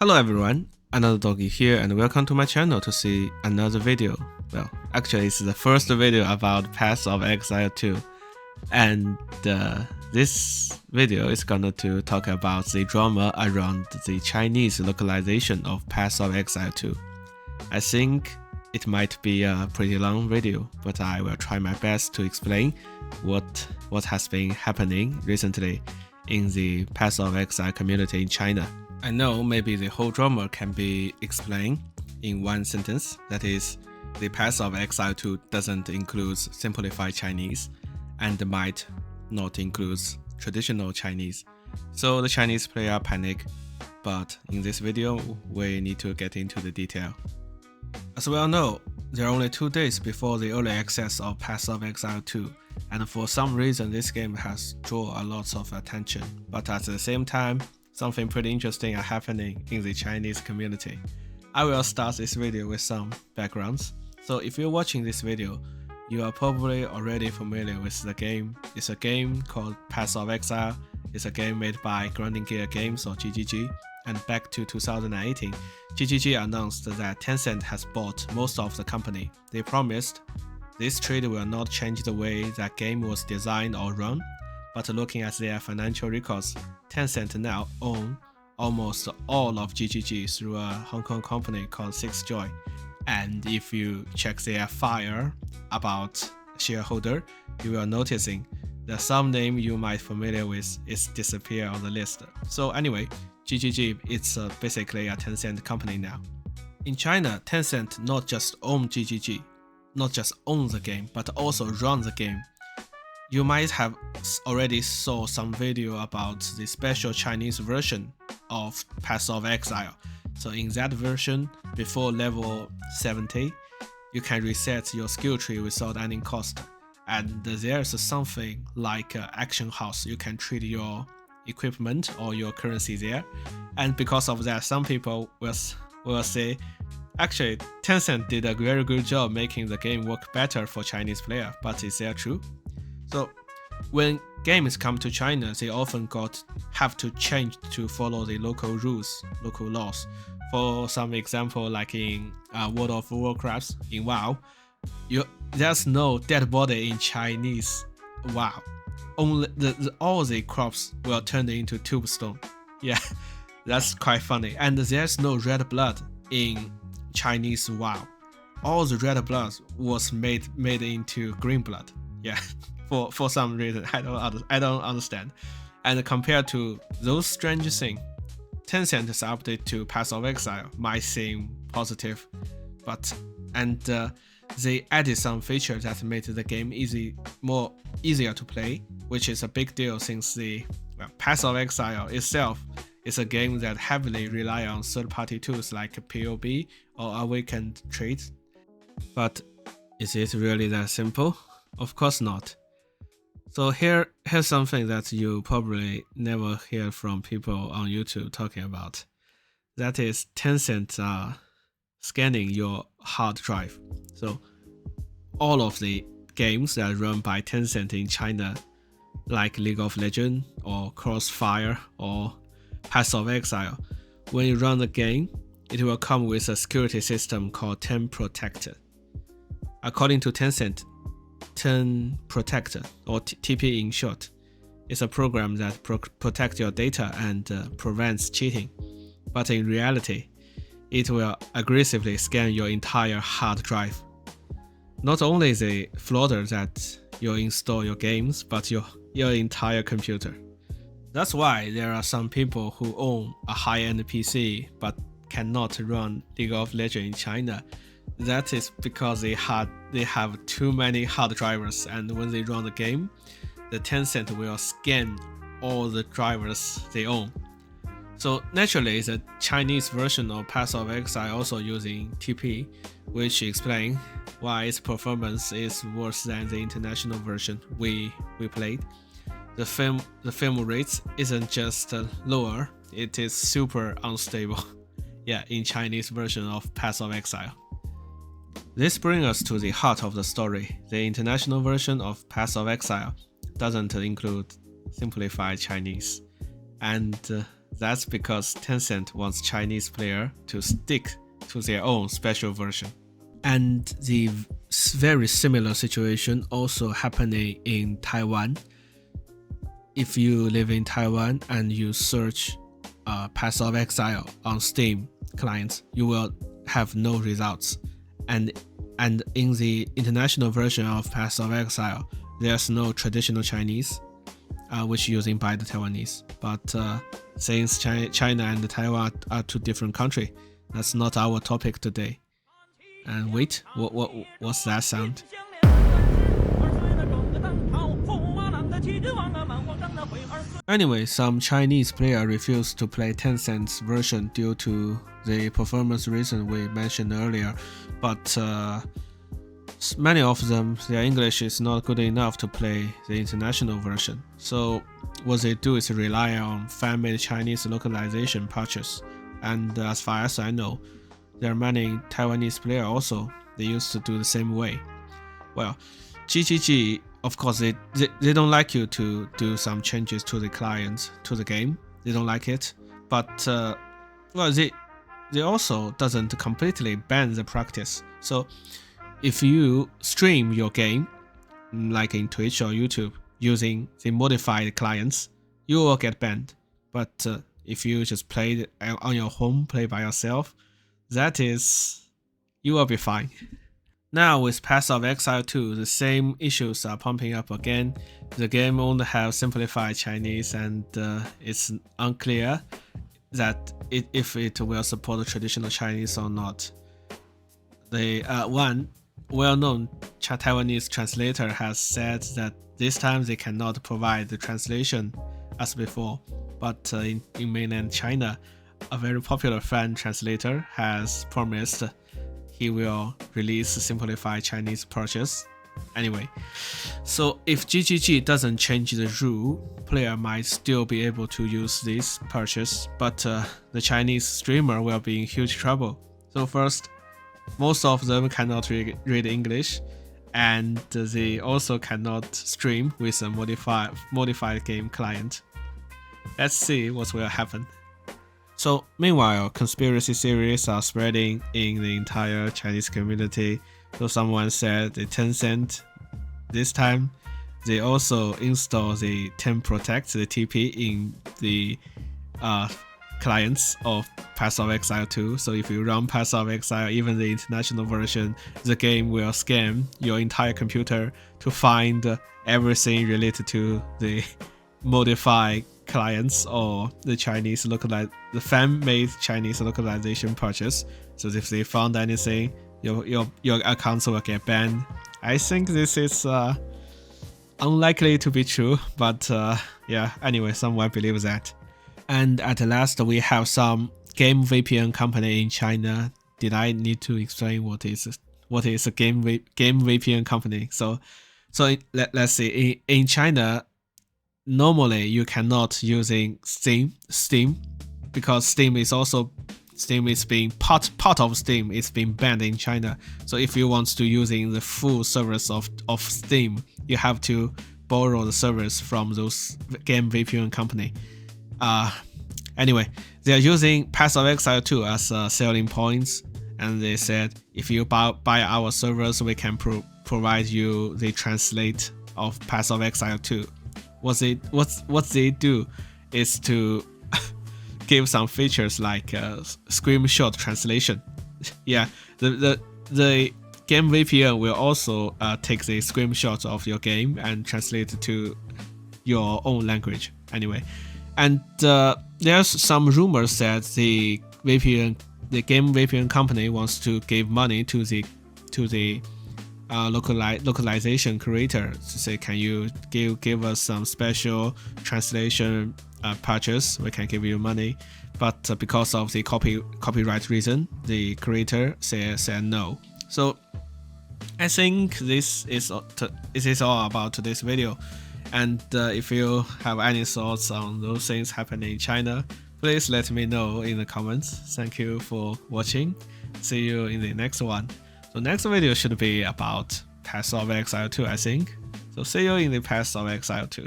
Hello everyone, another doggy here and welcome to my channel to see another video. Well, actually it's the first video about Path of Exile 2 and this video is gonna to talk about the drama around the Chinese localization of Path of Exile 2. I think it might be a pretty long video, but I will try my best to explain what has been happening recently in the Path of Exile community in China. I know maybe the whole drama can be explained in one sentence, that is, the Path of Exile 2 doesn't include Simplified Chinese and might not include traditional Chinese. So the Chinese player panic, but in this video we need to get into the detail. As we all know, there are only 2 days before the early access of Path of Exile 2, and for some reason this game has drawn a lot of attention, but at the same time, something pretty interesting are happening in the Chinese community. I will start this video with some backgrounds. So if you're watching this video, you are probably already familiar with the game. It's a game called Path of Exile. It's a game made by Grinding Gear Games or GGG. And back to 2018, GGG announced that Tencent has bought most of the company. They promised this trade will not change the way that game was designed or run. But looking at their financial records, Tencent now own almost all of GGG through a Hong Kong company called SixJoy. And if you check their file about shareholder, you will noticing that some name you might familiar with is disappear on the list. So anyway, GGG is basically a Tencent company now. In China, Tencent not just own GGG, not just own the game, but also run the game. You might have already saw some video about the special Chinese version of Path of Exile. So in that version, before level 70, you can reset your skill tree without any cost. And there's something like an action house. You can trade your equipment or your currency there. And because of that, some people will say, actually, Tencent did a very good job making the game work better for Chinese player. But is that true? So when games come to China, they often have to change to follow the local rules, local laws. For some example, like in World of Warcraft, in WoW, there's no dead body in Chinese WoW. Only all the crops will turn into tombstone. Yeah, that's quite funny. And there's no red blood in Chinese WoW. All the red blood was made into green blood. Yeah. For some reason, I don't understand. And compared to those strange things, Tencent's update to Path of Exile might seem positive, but they added some features that made the game easier to play, which is a big deal since the Path of Exile itself is a game that heavily relies on third-party tools like POB or Awakened Trades. But is it really that simple? Of course not. So here's something that you probably never hear from people on YouTube talking about. That is Tencent scanning your hard drive. So all of the games that are run by Tencent in China, like League of Legends or Crossfire or Path of Exile, when you run the game, it will come with a security system called TenProtect. According to Tencent, TenProtect, or TP in short, is a program that protects your data and prevents cheating. But in reality, it will aggressively scan your entire hard drive. Not only the folder that you install your games, but your entire computer. That's why there are some people who own a high-end PC but cannot run League of Legends in China. That is because they have too many hard drivers, and when they run the game, the Tencent will scan all the drivers they own. So naturally, the Chinese version of Path of Exile also using TP, which explains why its performance is worse than the international version we played. The film rate isn't just lower, it is super unstable. Yeah, in Chinese version of Path of Exile. This brings us to the heart of the story. The international version of Path of Exile doesn't include Simplified Chinese, and that's because Tencent wants Chinese player to stick to their own special version. And the very similar situation also happening in Taiwan. If you live in Taiwan and you search Path of Exile on Steam clients, you will have no results. And in the international version of Path of Exile, there's no traditional Chinese, which using by the Taiwanese. But since China and Taiwan are two different countries, that's not our topic today. And wait, what's that sound? Anyway, some Chinese player refused to play Tencent's version due to the performance reason we mentioned earlier, but many of them, their English is not good enough to play the international version. So what they do is rely on fan-made Chinese localization patches, and as far as I know, there are many Taiwanese players also, they used to do the same way. Well, GGG, of course, they don't like you to do some changes to the client, to the game. They don't like it. But, well, they also doesn't completely ban the practice. So, if you stream your game, like in Twitch or YouTube, using the modified clients, you will get banned. But if you just play on your home, play by yourself, that is, you will be fine. Now with Path of Exile 2, the same issues are pumping up again. The game only have simplified Chinese, and it's unclear that if it will support the traditional Chinese or not. The one well-known Taiwanese translator has said that this time they cannot provide the translation as before, but in mainland China, a very popular fan translator has promised he will release simplified Chinese purchase. Anyway, so if GGG doesn't change the rule, player might still be able to use this purchase, but the Chinese streamer will be in huge trouble. So first, most of them cannot read English, and they also cannot stream with a modified game client. Let's see what will happen. So meanwhile, conspiracy theories are spreading in the entire Chinese community. So someone said the Tencent, this time, they also install the TenProtect, the TP, in the clients of Path of Exile 2. So if you run Path of Exile, even the international version, the game will scan your entire computer to find everything related to the modified clients or the Chinese the fan-made Chinese localization purchase. So if they found anything, your accounts will get banned. I think this is unlikely to be true, but yeah, anyway, someone believes that. And at last, we have some game VPN company in China. Did I need to explain what is a game VPN company? So let's see. In China, normally you cannot using Steam because Steam is being part of Steam is being banned in China. So if you want to using the full service of Steam, you have to borrow the service from those game VPN company. Anyway, they are using Path of Exile 2 as selling points, and they said if you buy our servers, we can provide you the translate of Path of Exile 2. What they do is to give some features like screenshot translation. Yeah, the game VPN will also take the screenshot of your game and translate it to your own language. Anyway, and there's some rumors that the game VPN company wants to give money to the localization creator to say, can you give us some special translation purchase? We can give you money, but because of the copyright reason, the creator said no. So I think this is all about today's video. And if you have any thoughts on those things happening in China, please let me know in the comments. Thank you for watching. See you in the next one. So next video should be about Path of Exile 2, I think. So see you in the Path of Exile 2.